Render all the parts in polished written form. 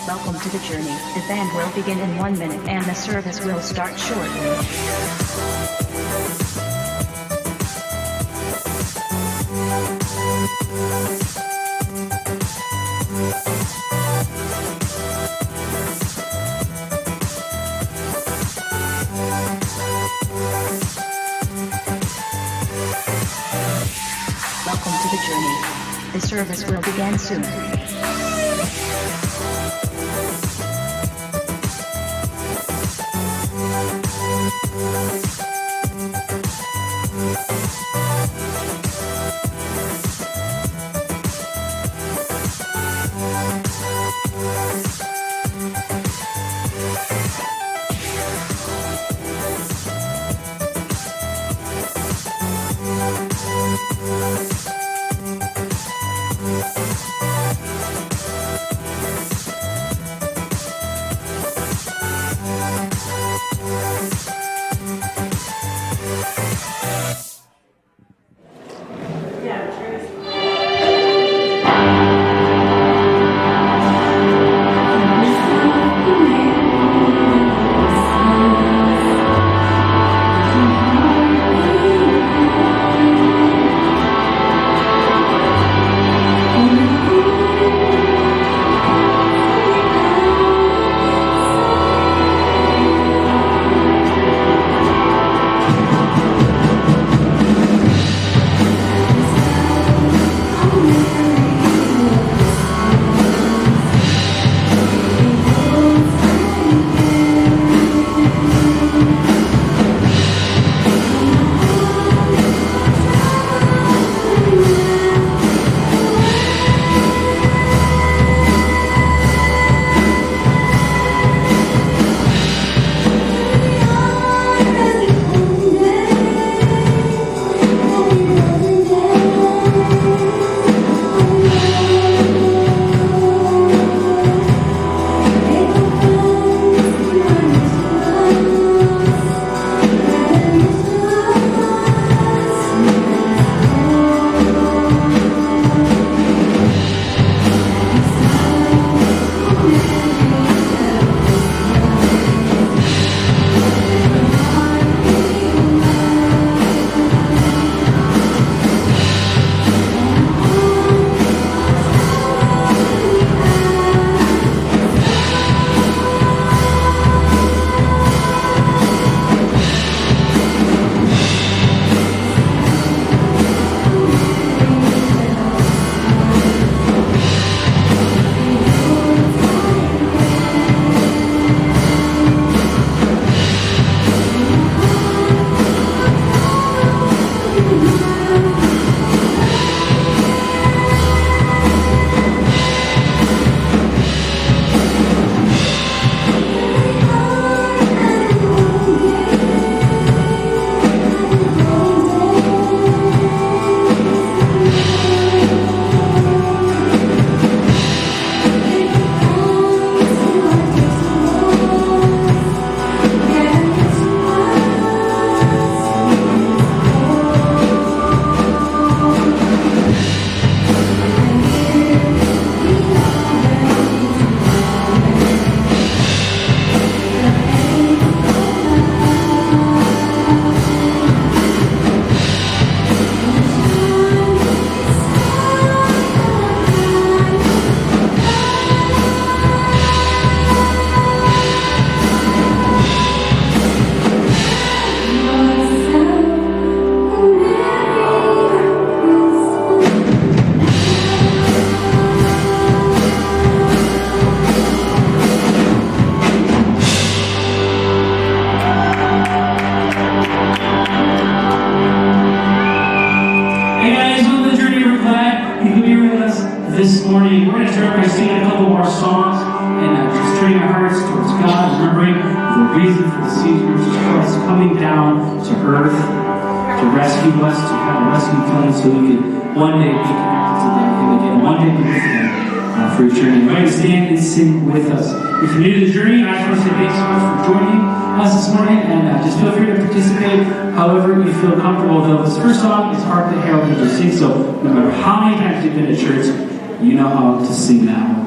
Welcome to the journey. The band will begin in 1 minute and the service will start shortly. Welcome to the journey. The service will begin soon. This morning, we're going to start by singing a couple more songs and just turning our hearts towards God, remembering the reason for the season, which is Christ coming down to earth to rescue us, to have a rescue plan so we can one day be connected to Him again, one day be with Him for eternity. We're going to stand and sing with us. If you're new to the journey, I just want to say thanks so much for joining us this morning, and just feel free to participate however you feel comfortable. Though this first song is Hark the Herald Angels Sing, so no matter how many times you've been to church, you know how to sing that one.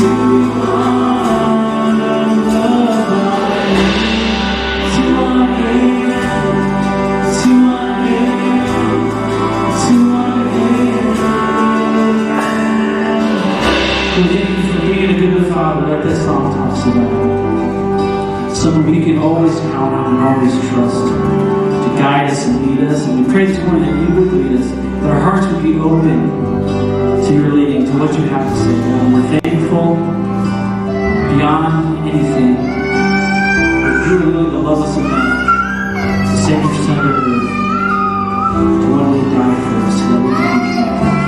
What this song talks about. Someone we can always count on and always trust to guide us and lead us. And we pray this morning that you would lead us, that our hearts would be open to your leading, to what you have to say. God, we're thankful beyond anything that you are willing to love us enough to send your Son to earth to one day die for us so that we can be connected.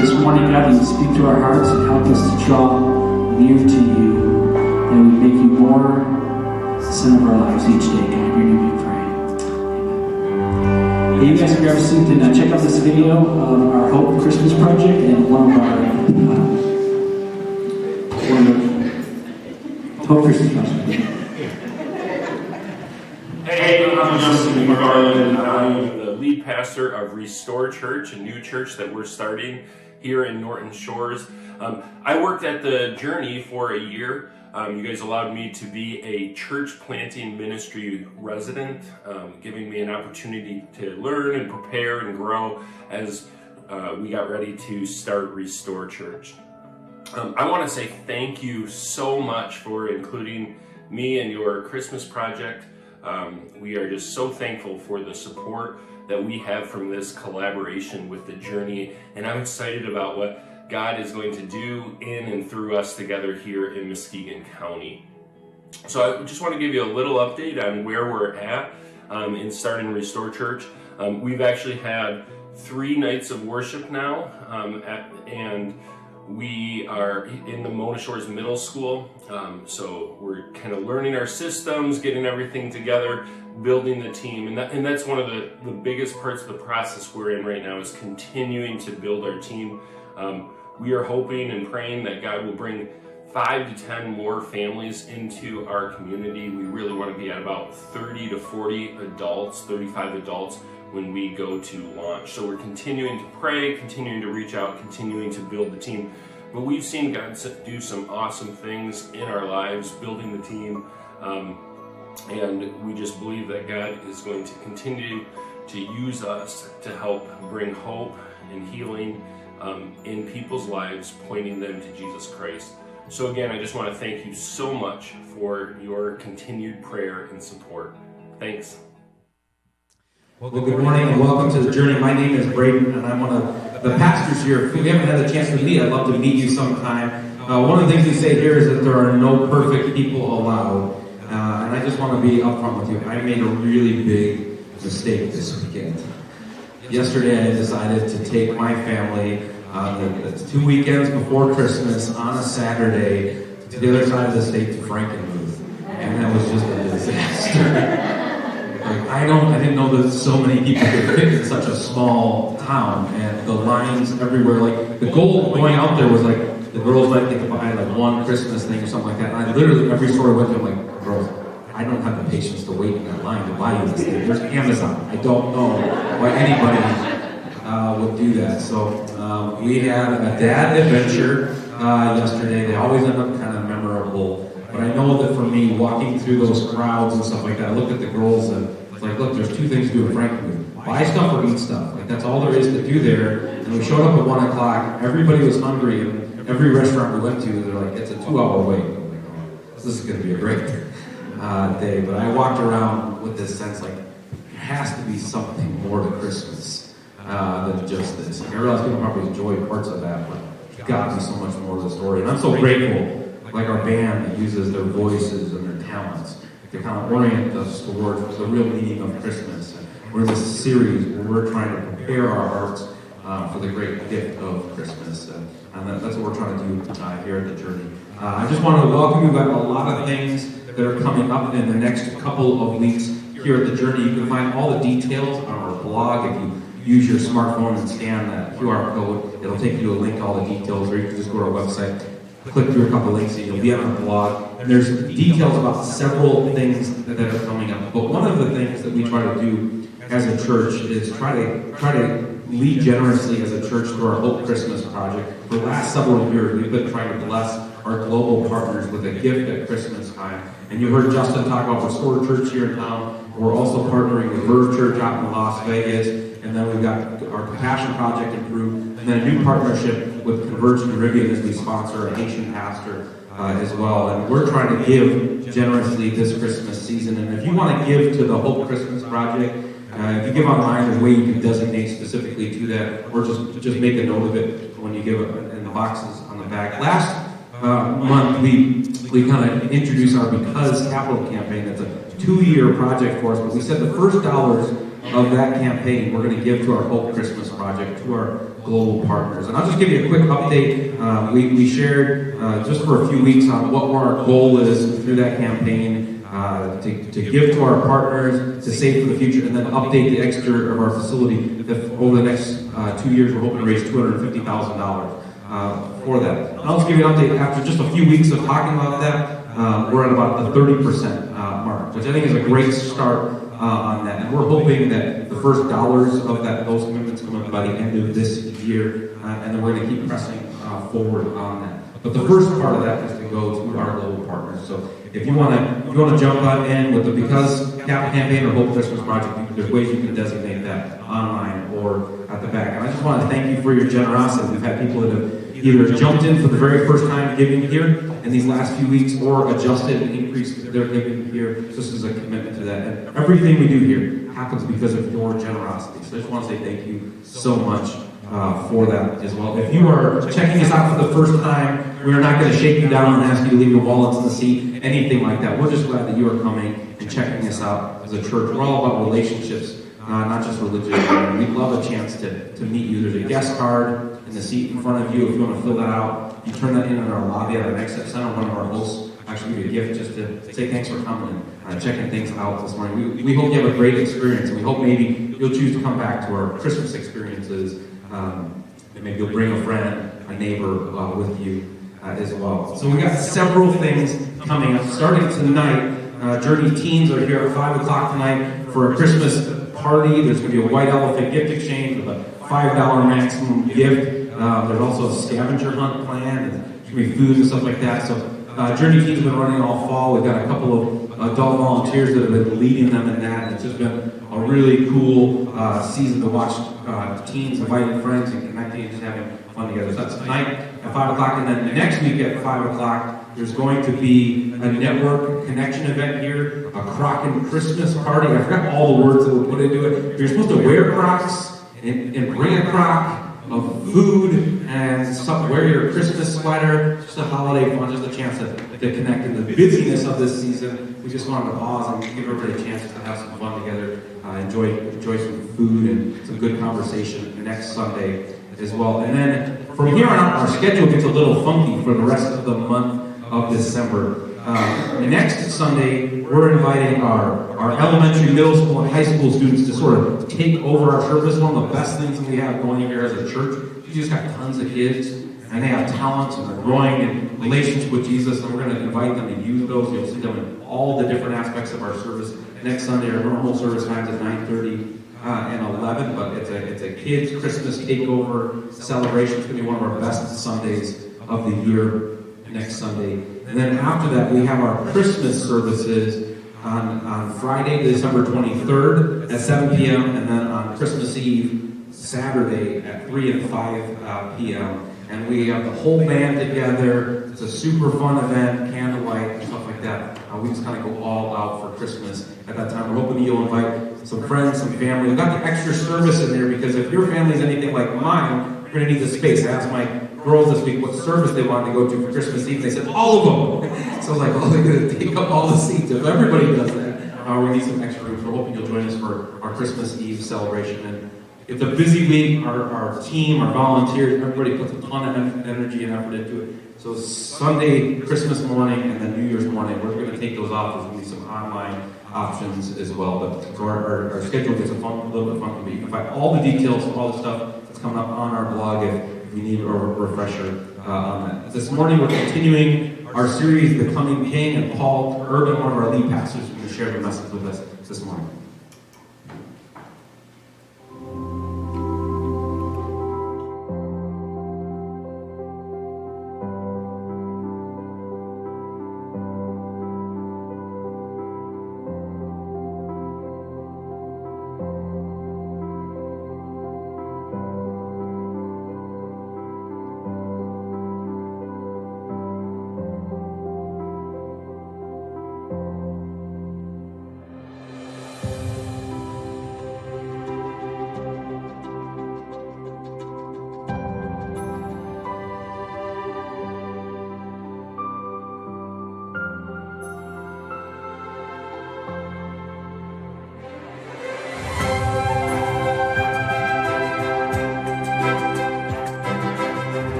This morning, God, you speak to our hearts and help us to draw near to you, and we make you more the center of our lives each day. God, in your name we pray. Amen. Hey, you guys can grab a seat and check out this video of our Hope Christmas Project and one of our Hope Christmas Project. Hey, I'm Justin McFarland. I'm the lead pastor of Restore Church, a new church that we're starting here in Norton Shores. I worked at the Journey for a year. You guys allowed me to be a church planting ministry resident, giving me an opportunity to learn and prepare and grow as we got ready to start Restore Church. I want to say thank you so much for including me in your Christmas project. We are just so thankful for the support that we have from this collaboration with the Journey, and I'm excited about what God is going to do in and through us together here in Muskegon County. So I just want to give you a little update on where we're at in starting Restore Church. We've actually had 3 nights of worship now, and we are in the Mona Shores Middle School, so we're kind of learning our systems, getting everything together, building the team, and that's one of the biggest parts of the process we're in right now, is continuing to build our team. We are hoping and praying that God will bring 5 to 10 more families into our community. We really want to be at about 30 to 40 adults, 35 adults when we go to launch. So we're continuing to pray, continuing to reach out, continuing to build the team. But we've seen God do some awesome things in our lives, building the team. And we just believe that God is going to continue to use us to help bring hope and healing in people's lives, pointing them to Jesus Christ. So again, I just want to thank you so much for your continued prayer and support. Thanks. Well, good morning and welcome to the Journey. My name is Braden, and I'm one of the pastors here. If you haven't had a chance to meet, I'd love to meet you sometime. One of the things we say here is that there are no perfect people allowed. And I just want to be upfront with you. I made a really big mistake this weekend. Yesterday, I decided to take my family the 2 weekends before Christmas on a Saturday to the other side of the state to Frankenmuth. And that was just a disaster. I didn't know that so many people could fit in such a small town, and the lines everywhere. Like, the goal of going out there was like, the girls might get to buy like one Christmas thing or something like that. And I literally, every store I went to, I'm like, girls, I don't have the patience to wait in that line to buy you this thing. There's Amazon. I don't know why anybody would do that. So we had a dad adventure yesterday. They always end up kind of memorable. But I know that for me, walking through those crowds and stuff like that, I looked at the girls and it's like, look, there's 2 things to do in Frankenmuth. Buy stuff or eat stuff. Like, that's all there is to do there. And we showed up at 1 o'clock. Everybody was hungry, and every restaurant we went to, they're like, it's a 2-hour wait. I'm like, oh, this is going to be a great day. But I walked around with this sense like, there has to be something more to Christmas than just this. And I realize people probably enjoy parts of that, but there's got to be so much more to the story. And I'm so grateful, like our band that uses their voices and their talents to kind of orient us towards the real meaning of Christmas. And we're in this series where we're trying to prepare our hearts for the great gift of Christmas. And that's what we're trying to do here at the Journey. I just want to welcome you. We've got a lot of things that are coming up in the next couple of weeks here at the Journey. You can find all the details on our blog. If you use your smartphone and scan that QR code, it'll take you to a link to all the details, or you can just go to our website, click through a couple links, and you'll be on our blog. And there's details about several things that are coming up. But one of the things that we try to do as a church is try to lead generously as a church through our Hope Christmas project. For the last several years, we've been trying to bless our global partners with a gift at Christmas time. And you heard Justin talk about Restored Church here in town. We're also partnering with Verve Church out in Las Vegas. And then we've got our Compassion Project in Peru. And then a new partnership with Converge Caribbean as we sponsor a Haitian pastor as well. And we're trying to give generously this Christmas season. And if you want to give to the Hope Christmas Project, if you give online, there's a way you can designate specifically to that, or just make a note of it when you give it in the boxes on the back. Last month, we kind of introduced our Because Capital campaign. That's a 2-year project for us, but we said the first dollars of that campaign we're going to give to our Hope Christmas Project, to our global partners. And I'll just give you a quick update. We shared just for a few weeks on what our goal is through that campaign. To give to our partners, to save for the future, and then update the exterior of our facility. Over the next 2 years, we're hoping to raise $250,000 for that. And I'll just give you an update. After just a few weeks of talking about that, we're at about the 30% mark, which I think is a great start on that. And we're hoping that the first dollars of those commitments come up by the end of this year, and then we're going to keep pressing forward on that. But the first part of that is to go to our global partners. So if you want to jump on in with the Because Capital campaign or Hope Christmas Project, there's ways you can designate that online or at the back. And I just want to thank you for your generosity. We've had people that have either jumped in for the very first time giving here in these last few weeks, or adjusted and increased their giving here. This is a commitment to that. And everything we do here happens because of your generosity. So I just want to say thank you so much for that as well. If you are checking us out for the first time, we're not going to shake you down and ask you to leave your wallets in the seat, anything like that. We're just glad that you are coming and checking us out as a church. We're all about relationships, not just religion. We'd love a chance to meet you. There's a guest card in the seat in front of you. If you want to fill that out, you turn that in our lobby at our next center. One of our hosts actually give you a gift just to say thanks for coming and checking things out this morning. We hope you have a great experience, and we hope maybe you'll choose to come back to our Christmas experiences. And maybe you'll bring a friend, a neighbor with you as well. So we got several things coming up. Starting tonight, Journey teens are here at 5 o'clock tonight for a Christmas party. There's going to be a white elephant gift exchange with a $5 maximum gift. There's also a scavenger hunt planned, and there's going to be food and stuff like that. So Journey teens have been running all fall. We've got a couple of adult volunteers that have been leading them in that. It's just been a really cool season to watch teens inviting friends and connecting and just having fun together. So that's tonight at 5 o'clock, and then next week at 5 o'clock, there's going to be a network connection event here, a Croc Christmas party. I forgot all the words that were put into it. You're supposed to wear Crocs and bring a Croc of food and wear your Christmas sweater. Just a holiday fun, just a chance to connect. In the busyness of this season, we just wanted to pause and give everybody a chance to have some fun together, enjoy some food and some good conversation next Sunday as well. And then from here on out, our schedule gets a little funky for the rest of the month of December. Next Sunday, we're inviting our elementary, middle school, and high school students to sort of take over our service. One of the best things that we have going here as a church, we just got tons of kids, and they have talents, and they're growing in relationship with Jesus, and we're going to invite them to use those. You'll see them in all the different aspects of our service. Next Sunday, our normal service times is 9:30 and 11, but it's a kids' Christmas takeover celebration. It's going to be one of our best Sundays of the year next Sunday. And then after that, we have our Christmas services on Friday, December 23rd at 7 p.m., and then on Christmas Eve, Saturday at 3 and 5 p.m. And we have the whole band together. It's a super fun event, candlelight and stuff like that. We just kind of go all out for Christmas at that time. We're hoping you'll invite some friends, some family. We've got the extra service in there because if your family's anything like mine, you're going to need the space. I asked my girls this week what service they wanted to go to for Christmas Eve. They said all of them. So I was like, oh, they're going to take up all the seats. If everybody does that, we need some extra room. So we're hoping you'll join us for our Christmas Eve celebration. And it's a busy week. Our team, our volunteers, everybody puts a ton of energy and effort into it. So Sunday, Christmas morning, and then New Year's morning, we're going to take those off. There's going to be some online options as well. But so our schedule gets a little bit funky. You can find all the details of all the stuff that's coming up on our blog if you need a refresher on that. This morning, we're continuing our series, Becoming King, and Paul Urban, one of our lead pastors, is going to share the message with us this morning.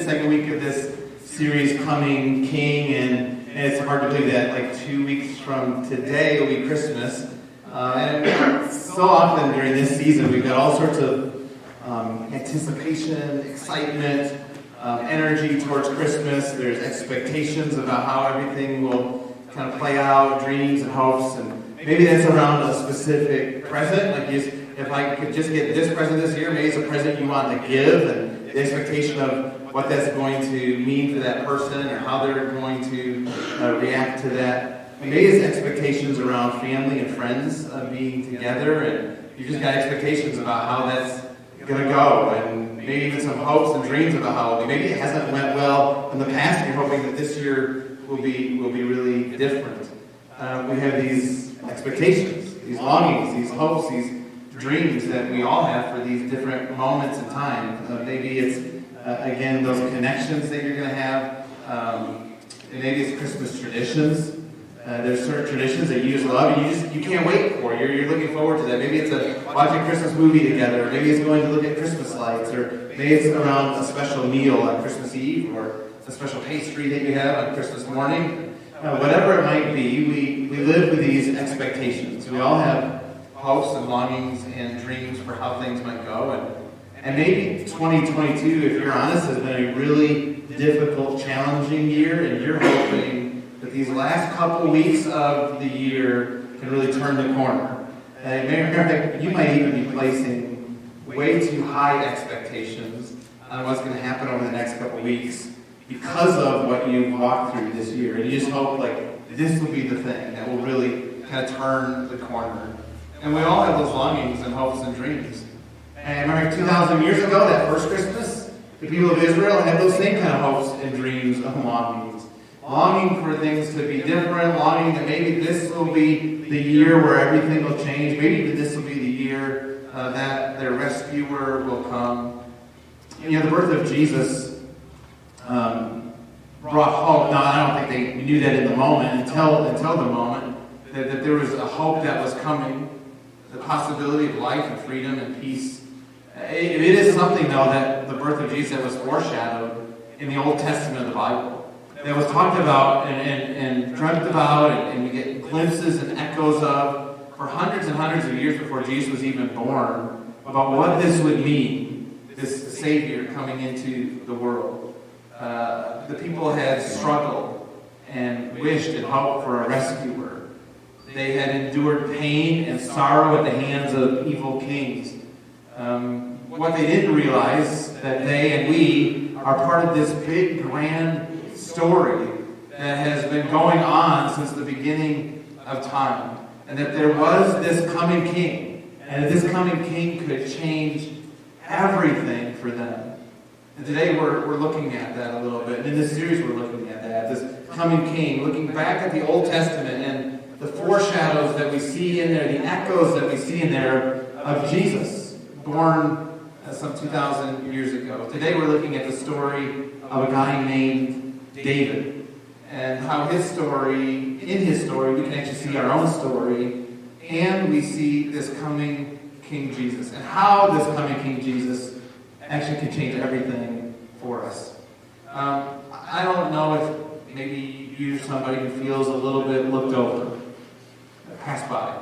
second week of this series, Coming King, and it's hard to believe that like 2 weeks from today will be Christmas. And so often during this season, we've got all sorts of anticipation, excitement, energy towards Christmas. There's expectations about how everything will kind of play out, dreams and hopes, and maybe that's around a specific present. Like, if I could just get this present this year, maybe it's a present you want to give, and the expectation of what that's going to mean for that person or how they're going to react to that. Maybe it's expectations around family and friends being together, and you just got expectations about how that's going to go, and maybe even some hopes and dreams about how it'll be. Maybe it hasn't went well in the past, and you're hoping that this year will be really different. We have these expectations, these longings, these hopes, these dreams that we all have for these different moments in time. Maybe it's, again, those connections that you're going to have. Maybe it's Christmas traditions. There's certain traditions that you just love and you can't wait for. You're looking forward to that. Maybe it's watching a Christmas movie together. Or maybe it's going to look at Christmas lights. Or maybe it's around a special meal on Christmas Eve, or a special pastry that you have on Christmas morning. Whatever it might be, we live with these expectations. We all have hopes and longings and dreams for how things might go. And maybe 2022, if you're honest, has been a really difficult, challenging year, and you're hoping that these last couple weeks of the year can really turn the corner. And you might even be placing way too high expectations on what's going to happen over the next couple weeks because of what you've walked through this year. And you just hope, like, this will be the thing that will really kind of turn the corner. And we all have those longings and hopes and dreams. And remember 2,000 years ago, that first Christmas, the people of Israel had those same kind of hopes and dreams and longings. Longing for things to be different, longing that maybe this will be the year where everything will change. Maybe this will be the year that their rescuer will come. You know, the birth of Jesus brought hope. Now, I don't think they knew that in the moment, until the moment, that there was a hope that was coming, the possibility of life and freedom and peace. It is something, though, that the birth of Jesus was foreshadowed in the Old Testament of the Bible. That was talked about and dreamt about, and we get glimpses and echoes of for hundreds and hundreds of years before Jesus was even born, about what this would mean, this Savior coming into the world. The people had struggled and wished and hoped for a rescuer. They had endured pain and sorrow at the hands of evil kings. What they didn't realize, that they and we are part of this big, grand story that has been going on since the beginning of time. And that there was this coming king. And that this coming king could change everything for them. And today we're looking at that a little bit. And in this series we're looking at that. This coming king. Looking back at the Old Testament and the foreshadows that we see in there. The echoes that we see in there of Jesus. Born some 2,000 years ago. Today we're looking at the story of a guy named David, and how in his story, we can actually see our own story, and we see this coming King Jesus, and how this coming King Jesus actually can change everything for us. I don't know if maybe you're somebody who feels a little bit looked over, passed by.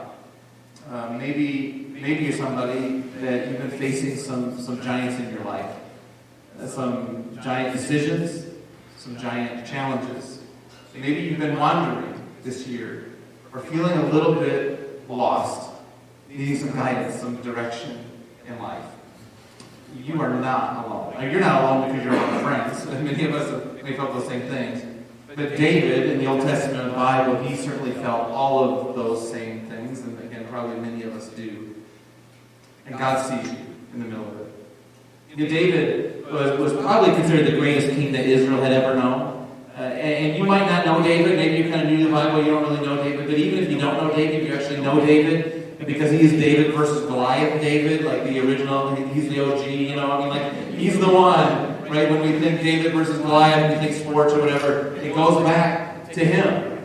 Maybe you're somebody that you've been facing some giants in your life, some giant decisions, some giant challenges. Maybe you've been wandering this year, or feeling a little bit lost, needing some guidance, some direction in life. You are not alone. Now, you're not alone because you're among friends. Many of us may felt those same things. But David, in the Old Testament of the Bible, he certainly felt all of those same things, and again, probably many of us do. And God sees you in the middle of it. You know, David was probably considered the greatest king that Israel had ever known. And you might not know David. Maybe you kind of knew the Bible, you don't really know David. But even if you don't know David, you actually know David. Because he is David versus Goliath David, like the original. He's the OG, you know. I mean, like, he's the one, right? When we think David versus Goliath, we think sports or whatever, it goes back to him.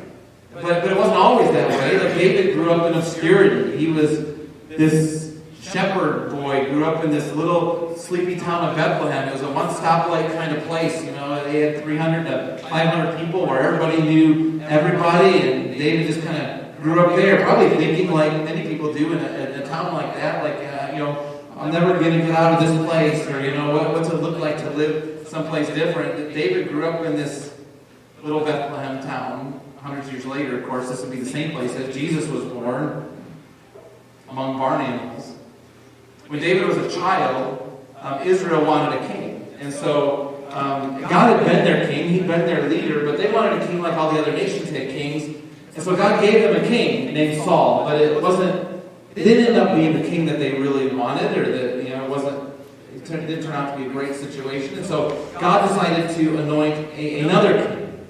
But it wasn't always that way. Like, David grew up in obscurity. He was this shepherd boy, grew up in this little sleepy town of Bethlehem. It was a one-stoplight kind of place. They had 300 to 500 people where everybody knew everybody, and David just kind of grew up there, probably thinking like many people do in a town like that, I'm never going to get out of this place, or, what's it look like to live someplace different. David grew up in this little Bethlehem town. Hundreds of years later, of course, this would be the same place that Jesus was born, among barn animals. When David was a child, Israel wanted a king. And so God had been their king, he'd been their leader, but they wanted a king like all the other nations had kings. And so God gave them a king named Saul, but it didn't end up being the king that they really wanted, or that, it didn't turn out to be a great situation. And so God decided to anoint another king.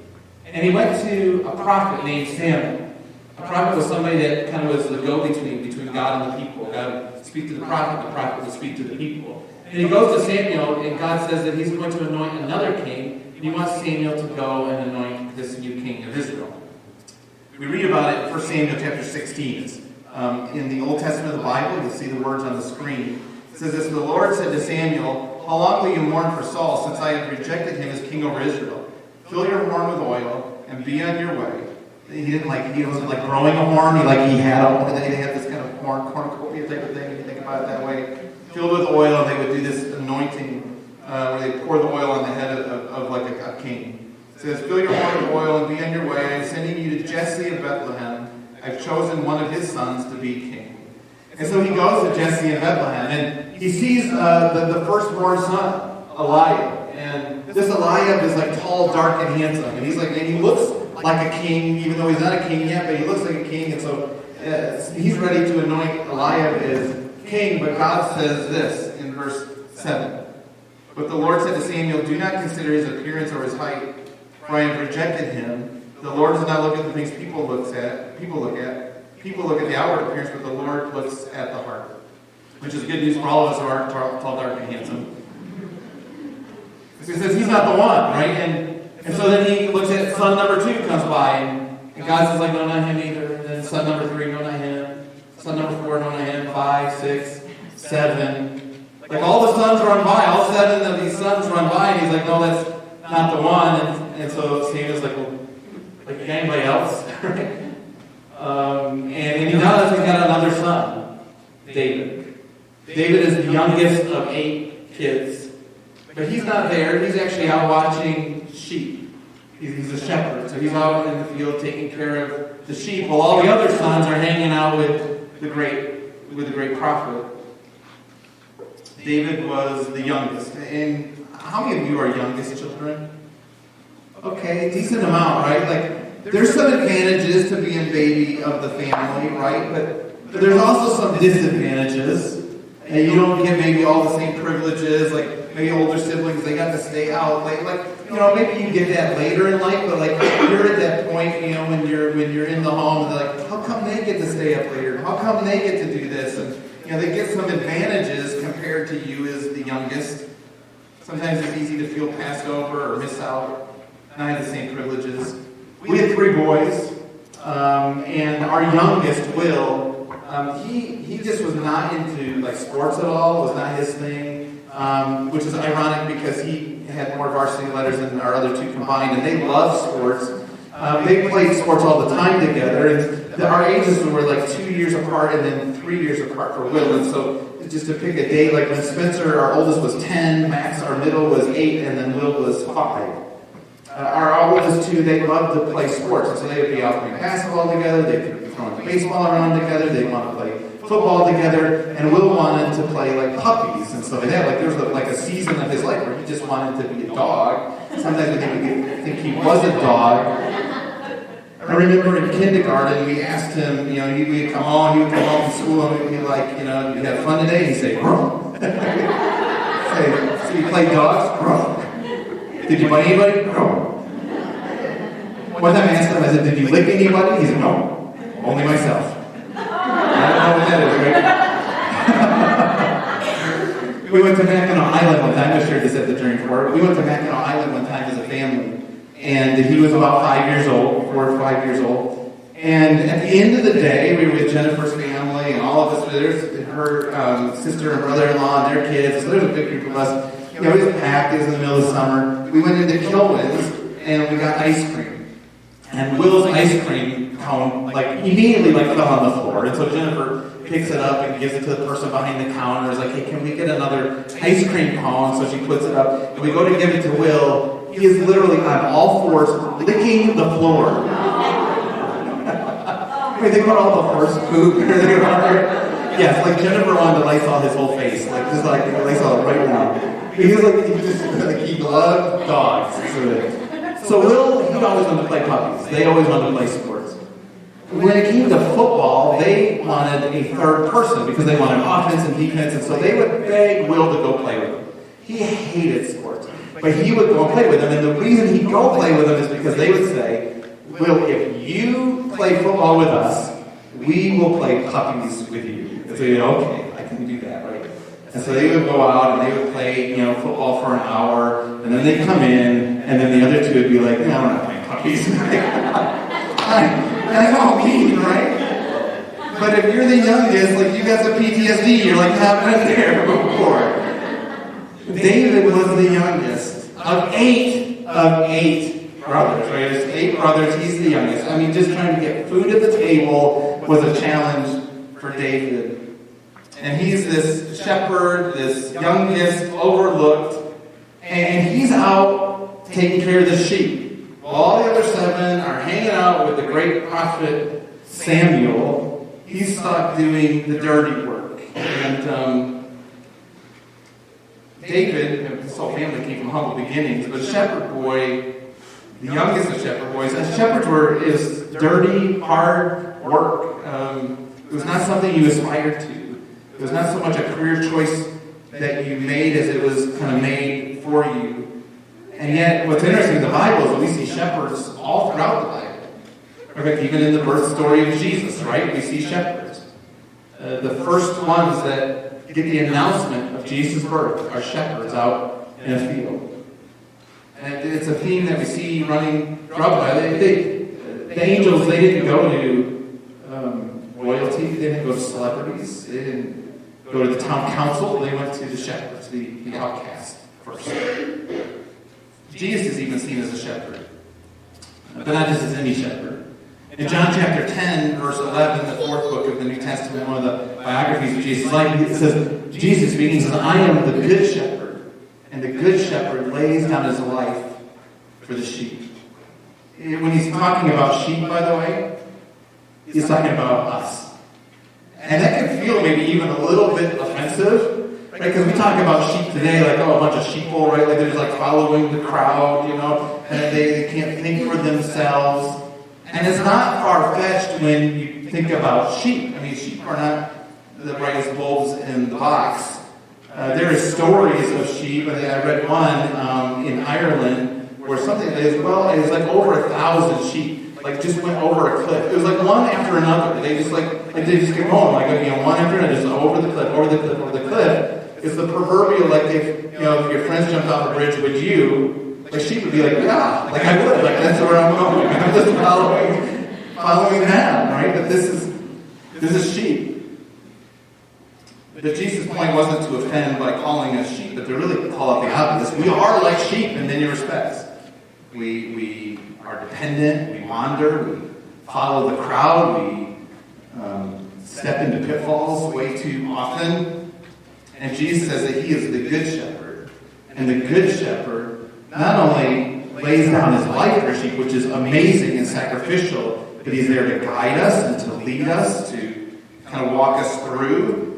And he went to a prophet named Samuel. A prophet was somebody that kind of was the go-between between God and the people. God would speak to the prophet would speak to the people. And he goes to Samuel, and God says that he's going to anoint another king, and he wants Samuel to go and anoint this new king of Israel. We read about it in 1 Samuel chapter 16. It's, in the Old Testament of the Bible, you'll see the words on the screen. It says this: "The Lord said to Samuel, how long will you mourn for Saul, since I have rejected him as king over Israel? Fill your horn with oil and be on your way." He wasn't like growing a horn. He had this kind of cornucopia type of thing, if you think about it that way. Filled with oil, and they would do this anointing where they pour the oil on the head of like a king. It says, "Fill your horn with oil and be on your way. I'm sending you to Jesse of Bethlehem. I've chosen one of his sons to be king." And so he goes to Jesse in Bethlehem, and he sees the firstborn son, Eliab. And this Eliab is like tall, dark, and handsome. And he looks like a king, even though he's not a king yet, but he looks like a king. And so he's ready to anoint Eliab as king. But God says this in verse 7. "But the Lord said to Samuel, do not consider his appearance or his height, for I have rejected him. The Lord does not look at the things people look at. People look at the outward appearance, but the Lord looks at the heart." Which is good news for all of us who are tall, dark, and handsome. He says he's not the one, right? And so then he looks at son number 2 comes by, and God says, no, not him either. And then son number 3, no, not him. Son number 4, no, not him. 5, 6, 7. All the sons run by, all 7 of these sons run by, and he's like, no, that's not the one. And so Samuel's like, well, anybody else? And he does, he's got another son, David. David is the youngest of 8 kids. But he's not there. He's actually out watching sheep. He's a shepherd. So he's out in the field taking care of the sheep, while all the other sons are hanging out with the great prophet. David was the youngest. And how many of you are youngest children? Okay, decent amount, right? There's some advantages to being baby of the family, right? But there's also some disadvantages. And you don't get maybe all the same privileges, maybe older siblings, they got to stay out. Maybe you get that later in life, but you're at that point, when you're in the home, and they're like, how come they get to stay up later? How come they get to do this? And they get some advantages compared to you as the youngest. Sometimes it's easy to feel passed over or miss out. And I had the same privileges. We had 3 boys, and our youngest, Will, he just was not into sports at all. It was not his thing, which is ironic because he had more varsity letters than our other 2 combined, and they loved sports. They played sports all the time together, and our ages were 2 years apart and then 3 years apart for Will. And so just to pick a date, when Spencer, our oldest, was 10, Max, our middle, was 8, and then Will was 5. Our oldest 2, they loved to play sports, and so they would be out playing basketball together, they'd be throwing baseball around together, they'd want to play football together, and Will wanted to play puppies and stuff like that. There was a season of his life where he just wanted to be a dog. Sometimes we think he was a dog. I remember in kindergarten, we asked him, he would come home from school, and we'd be like, you had fun today? And he'd say, "Gruff." So you play dogs? Gruff. Did you bite anybody? No. One time I asked him, I said, "Did you lick anybody?" He said, "No, only myself." I don't know what that is, right? We went to Mackinac Island one time. I shared this at the Journey before. We went to Mackinac Island one time as a family, and he was about 5 years old, 4 or 5 years old. And at the end of the day, we were with Jennifer's family and all of us. There's her sister and brother-in-law and their kids. So there's a big group of us. You know, it was packed. It was in the middle of the summer. We went into Kilwin's and we got ice cream. And Will's ice cream cone, like, immediately, like, fell on the floor. And so Jennifer picks it up and gives it to the person behind the counter. Is like, hey, can we get another ice cream cone? So she puts it up. And we go to give it to Will. He is literally on all fours licking the floor. I mean, think about all the horse poop. Yes, like Jennifer wanted to Lysol his whole face. Like, just like Lysol it right now. He loved dogs. So Will, he always wanted to play puppies. They always wanted to play sports. When it came to football, they wanted a third person because they wanted offense and defense, and so they would beg Will to go play with them. He hated sports, but he would go play with them, and the reason he'd go play with them is because they would say, Will, if you play football with us, we will play puppies with you. And so you know, okay, I can do that, right? And so they would go out and they would play, you know, football for an hour, and then they'd come in, and then the other two would be like, no, we're not playing puppies. I don't mean, right? But if you're the youngest, like you got some PTSD, you're like, haven't been there before. David was the youngest of eight brothers, right? There's 8 brothers, he's the youngest. I mean, just trying to get food at the table was a challenge for David. And he's this shepherd, this youngest, overlooked, and he's out taking care of the sheep. While all the other 7 are hanging out with the great prophet Samuel, he's stuck doing the dirty work. And David, his whole family came from humble beginnings, but shepherd boy, the youngest of shepherd boys, and shepherds is dirty, hard work. It was not something you aspired to. It was not so much a career choice that you made as it was kind of made for you. And yet, what's interesting in the Bible is that we see shepherds all throughout the Bible. In fact, even in the birth story of Jesus, right? We see shepherds. The first ones that get the announcement of Jesus' birth are shepherds out in a field. And it's a theme that we see running throughout the Bible. The angels, they didn't go to royalty. They didn't go to celebrities. They didn't go to the town council. They went to the shepherds, the outcast first. Jesus is even seen as a shepherd, but not just as any shepherd. In John chapter 10, verse 11, the 4th book of the New Testament, one of the biographies of Jesus' life, it says, Jesus speaking, says, I am the good shepherd, and the good shepherd lays down his life for the sheep. When he's talking about sheep, by the way, he's talking about us. And that can feel maybe even a little bit offensive, right? Because we talk about sheep today like, oh, a bunch of sheeple, right? Like they're just like following the crowd, you know, and they can't think for themselves. And it's not far-fetched when you think about sheep. I mean, sheep are not the brightest bulbs in the box. There are stories of sheep. I read one in Ireland where something as well as like over 1,000 sheep like just went over a cliff. It was like one after another. They just kept going, like, you know, one after another, just over the cliff, over the cliff, over the cliff. It's the proverbial, like, if your friends jumped off a bridge, would you? Like, sheep would be like, yeah, like I would, like that's where I'm going. I'm just following them, right? But this is sheep. But Jesus' point wasn't to offend by calling us sheep, but to really call out the obvious. We are like sheep in many respects. We are dependent, we wander, we follow the crowd, we step into pitfalls way too often. And Jesus says that he is the good shepherd. And the good shepherd not only lays down his life for sheep, which is amazing and sacrificial, but he's there to guide us and to lead us, to kind of walk us through.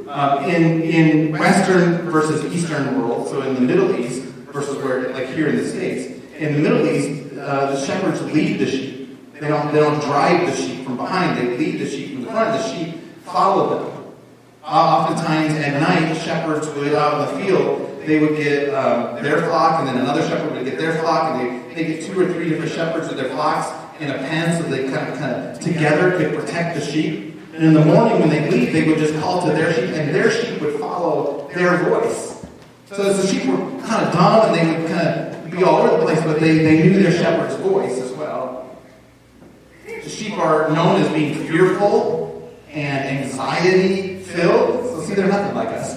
In Western versus Eastern world, so in the Middle East versus where, like here in the States, in the Middle East, the shepherds lead the sheep. They don't drive the sheep from behind. They lead the sheep from the front. The sheep follow them. Oftentimes at night, shepherds would out in the field. They would get their flock, and then another shepherd would get their flock, and they get 2 or 3 different shepherds with their flocks in a pen, so they kind of together could protect the sheep. And in the morning when they leave, they would just call to their sheep, and their sheep would follow their voice. So the sheep were kind of dumb, and they would kind of be all over the place, but they knew their shepherd's voice as well. The sheep are known as being fearful and anxiety-filled. So see, they're nothing like us.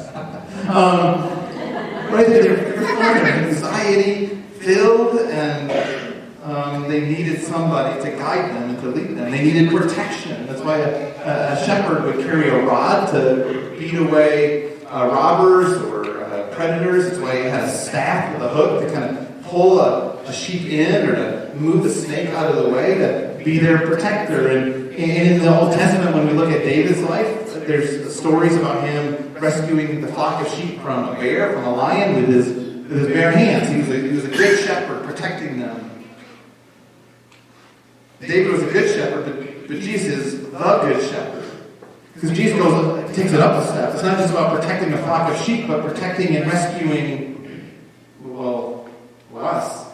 Right there, they're fearful and anxiety-filled, and they needed somebody to guide them and to lead them. They needed protection. That's why a shepherd would carry a rod to beat away robbers or predators. That's why he had a staff with a hook to kind of pull a sheep in or to move the snake out of the way, to be their protector. And in the Old Testament, when we look at David's life, there's stories about him rescuing the flock of sheep from a bear, from a lion, with his bare hands. He was a good shepherd, protecting them. David was a good shepherd, but Jesus is the good shepherd. Because Jesus takes it up a step. It's not just about protecting a flock of sheep, but protecting and rescuing, well, us.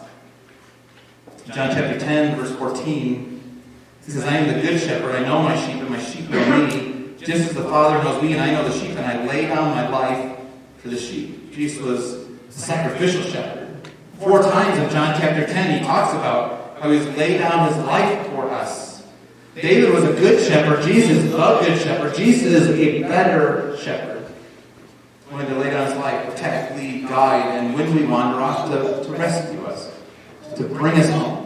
John chapter 10, verse 14, he says, I am the good shepherd. I know my sheep, and my sheep know me. Just as the Father knows me, and I know the sheep, and I lay down my life for the sheep. Jesus was a sacrificial shepherd. 4 times in John chapter 10, he talks about how he's laid down his life for us. David was a good shepherd. Jesus is a good shepherd. Jesus is a better shepherd. He's willing to lay down his life, protect, lead, guide, and when we wander off, to rescue us, to bring us home.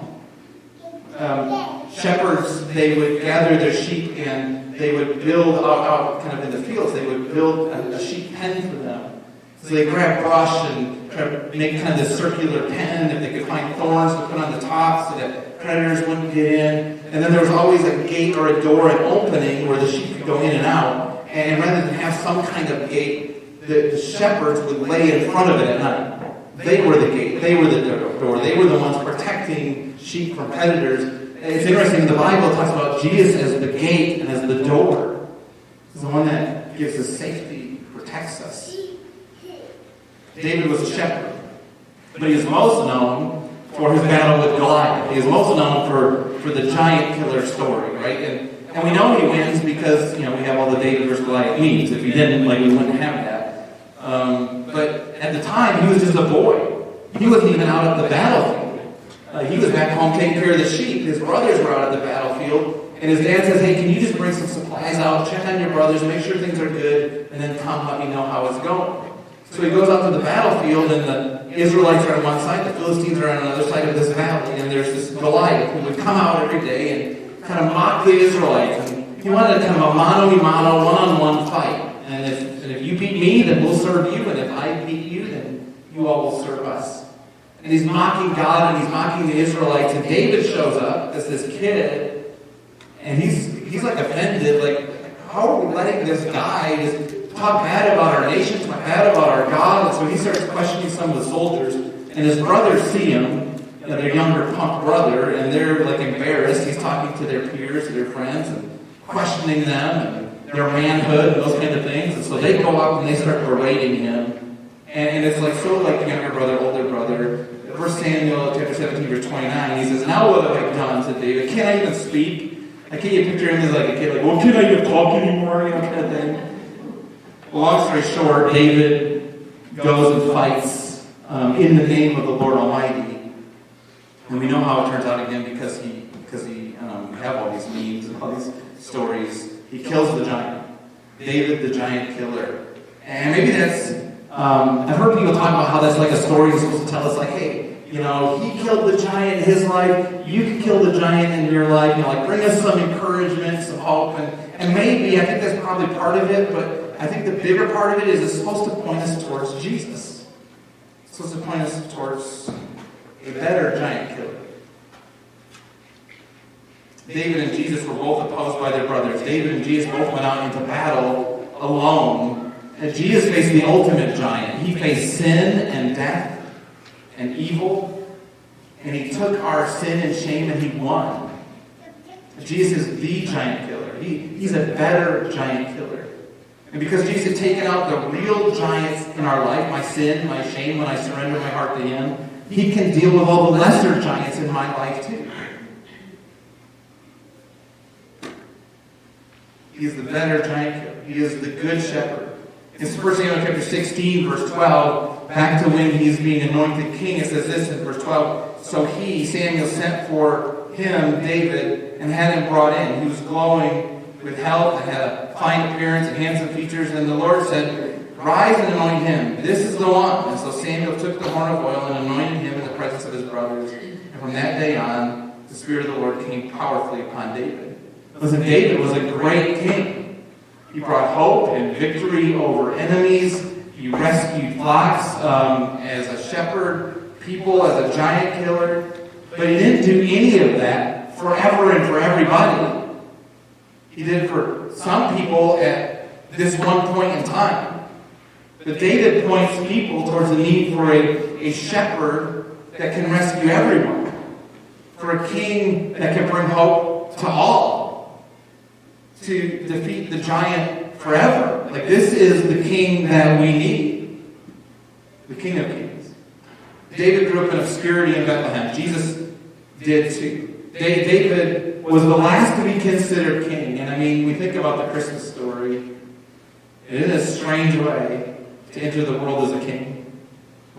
Shepherds, they would gather their sheep and they would build out kind of in the fields. They would build a sheep pen for them. So they grab brush and try to make kind of this circular pen. If they could find thorns to put on the top so that predators wouldn't get in. And then there was always a gate or a door, an opening where the sheep could go in and out. And rather than have some kind of gate, the shepherds would lay in front of it at night. They were the gate. They were the door. They were the ones protecting sheep from predators. It's interesting, the Bible talks about Jesus as the gate and as the door. He's the one that gives us safety, protects us. David was a shepherd, but he is most known for his battle with Goliath. He is most known for the giant killer story, right? And we know he wins because, we have all the David versus Goliath memes. If he didn't, we wouldn't have that. But at the time, he was just a boy. He wasn't even out at the battlefield. He was back home taking care of the sheep. His brothers were out at the battlefield. And his dad says, hey, can you just bring some supplies out, check on your brothers, make sure things are good, and then come let me know how it's going. So he goes out to the battlefield, and the Israelites are on one side, the Philistines are on another side of this valley, and there's this Goliath who would come out every day and kind of mock the Israelites. And he wanted kind of a mano-a-mano, one-on-one fight. And if you beat me, then we'll serve you, and if I beat you, then you all will serve us. And he's mocking God, and he's mocking the Israelites, and David shows up as this kid, and he's like offended, like, how are we letting this guy just talk bad about our nation, talk bad about our God? And so he starts questioning some of the soldiers, and his brothers see him, their younger punk brother, and they're like embarrassed. He's talking to their peers, to their friends, and questioning them, and their manhood, and those kind of things. And so they go up and they start berating him. And it's like so like younger brother, older brother. 1 Samuel chapter 17, verse 29, he says, now what have I done? Said David. Can't I even speak? Can't you picture him as like a kid, like, well, can't I even talk anymore? Kind of thing. Well, long story short, David goes and fights in the name of the Lord Almighty. And we know how it turns out again because we have all these memes and all these stories. He kills the giant. David, the giant killer. And maybe that's, I've heard people talk about how that's like a story that's supposed to tell us, like, hey, he killed the giant in his life. You can kill the giant in your life. Bring us some encouragement, some hope. And maybe, I think that's probably part of it, but I think the bigger part of it is it's supposed to point us towards Jesus. It's supposed to point us towards a better giant killer. David and Jesus were both opposed by their brothers. David and Jesus both went out into battle alone. And Jesus faced the ultimate giant. He faced sin and death and evil. And he took our sin and shame and he won. Jesus is the giant killer. He's a better giant killer. And because Jesus had taken out the real giants in our life, my sin, my shame, when I surrender my heart to him, he can deal with all the lesser giants in my life too. He is the better giant killer. He is the good shepherd. In 1 Samuel chapter 16, verse 12, back to when he's being anointed king, it says this in verse 12. So Samuel sent for him, David, and had him brought in. He was glowing with health and had a fine appearance and handsome features. And the Lord said, "Rise and anoint him. This is the one." And so Samuel took the horn of oil and anointed him in the presence of his brothers. And from that day on, the Spirit of the Lord came powerfully upon David. Listen, David was a great king. He brought hope and victory over enemies. He rescued flocks as a shepherd, people as a giant killer. But he didn't do any of that forever and for everybody. He did it for some people at this one point in time. But David points people towards the need for a shepherd that can rescue everyone. For a king that can bring hope to all. To defeat the giant forever. Like, this is the king that we need. The King of Kings. David grew up in obscurity in Bethlehem. Jesus did too. David was the last to be considered king. And I mean, we think about the Christmas story. It is a strange way to enter the world as a king.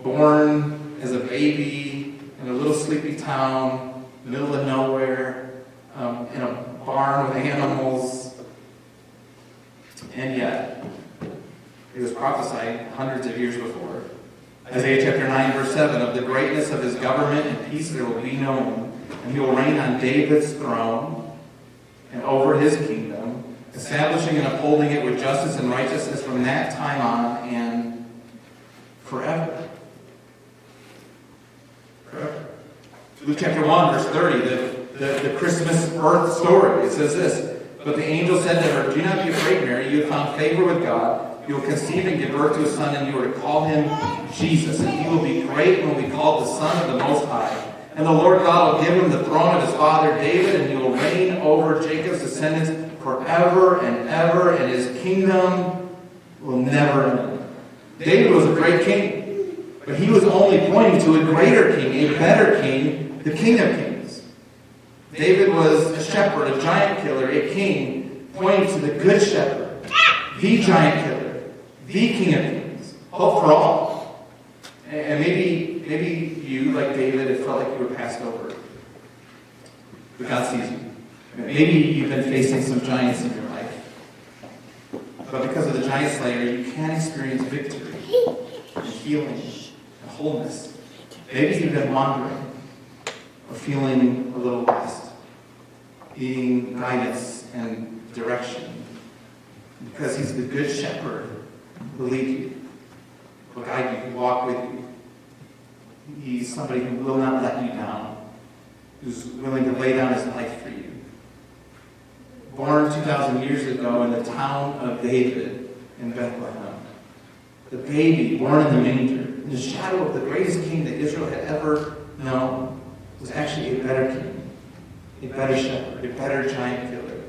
Born as a baby in a little sleepy town, middle of nowhere, in a barn with animals. And yet, it was prophesied hundreds of years before. Isaiah chapter 9, verse 7, "Of the greatness of his government and peace there will be no end. And he will reign on David's throne and over his kingdom, establishing and upholding it with justice and righteousness from that time on and forever." Forever. Luke chapter 1, verse 30, the Christmas birth story. It says this, "But the angel said to her, 'Do not be afraid, Mary. You have found favor with God. You will conceive and give birth to a son, and you are to call him Jesus. And he will be great and will be called the Son of the Most High. And the Lord God will give him the throne of his father David, and he will reign over Jacob's descendants forever and ever, and his kingdom will never end.'" David was a great king, but he was only pointing to a greater king, a better king, the King of Kings. David was a shepherd, a giant killer, a king, pointing to the good shepherd, the giant killer, the King of Kings, hope for all. And maybe you, like David, it felt like you were passed over. But God sees you. Maybe you've been facing some giants in your life. But because of the giant slayer, you can't experience victory and healing and wholeness. Maybe you've been wandering or feeling a little lost, needing guidance and direction. Because he's the good shepherd who will lead you, will guide you, will walk with you. He's somebody who will not let you down, who's willing to lay down his life for you. Born 2,000 years ago in the town of David in Bethlehem, the baby born in the manger, in the shadow of the greatest king that Israel had ever known, was actually a better king, a better shepherd, a better giant killer.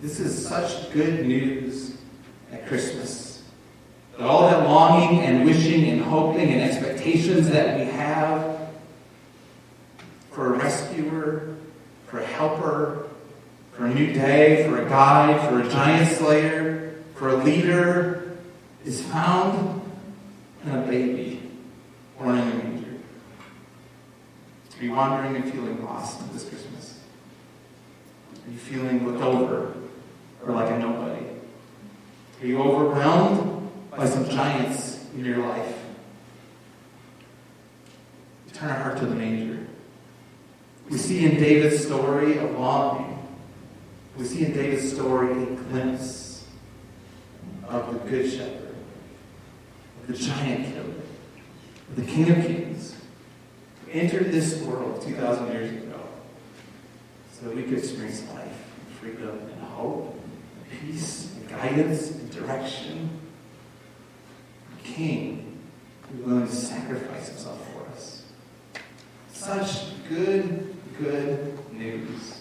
This is such good news at Christmas. That all that longing and wishing and hoping and expectations that we have for a rescuer, for a helper, for a new day, for a guide, for a giant slayer, for a leader, is found in a baby born in a manger. Are you wandering and feeling lost this Christmas? Are you feeling looked over or like a nobody? Are you overwhelmed by some giants in your life? You turn our heart to the manger. We see in David's story of longing, we see in David's story a glimpse of the good shepherd, of the giant killer, of the King of Kings, who entered this world 2,000 years ago so that we could experience life, and freedom, and hope, and peace, and guidance, and direction. A king who is willing to sacrifice himself for us. Such good news.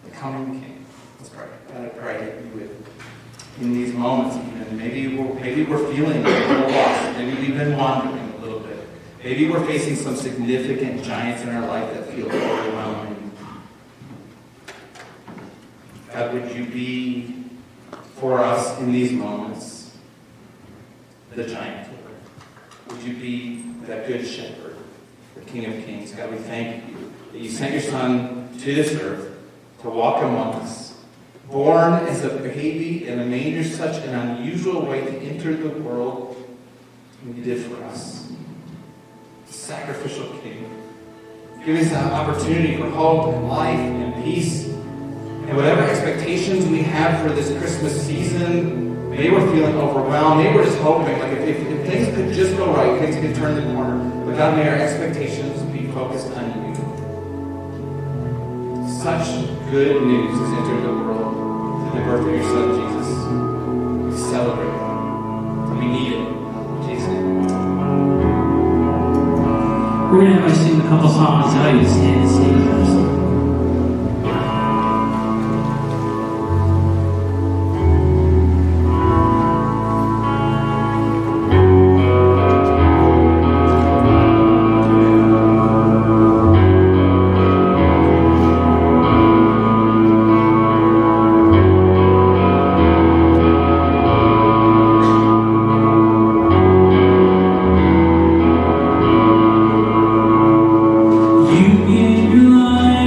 The coming King. Let's pray. God, I pray that you would, in these moments even, maybe we're feeling a little lost. Maybe we've been wandering a little bit. Maybe we're facing some significant giants in our life that feel overwhelming. God, would you be for us in these moments the giant killer? Would you be that good shepherd, the King of Kings? God, we thank you that you sent your Son to this earth to walk among us, born as a baby in a manger, such an unusual way to enter the world. He did for us. Sacrificial King. Give us an opportunity for hope and life and peace. And whatever expectations we have for this Christmas season, maybe we're feeling overwhelmed, maybe we're just hoping, like if things could just go right, things could turn the corner. But God, may our expectations be focused on you. Such good news has entered the world through the birth of your Son, Jesus. We celebrate it. We need it. Jesus' name. We're going to have I sing a couple songs. I you to stand and sing with us. You give your life.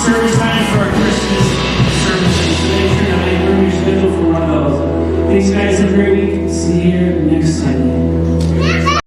service time for our Christmas services. So make sure to make room in your schedule for one of those. Thanks, guys. Have a great week. See you here next Sunday.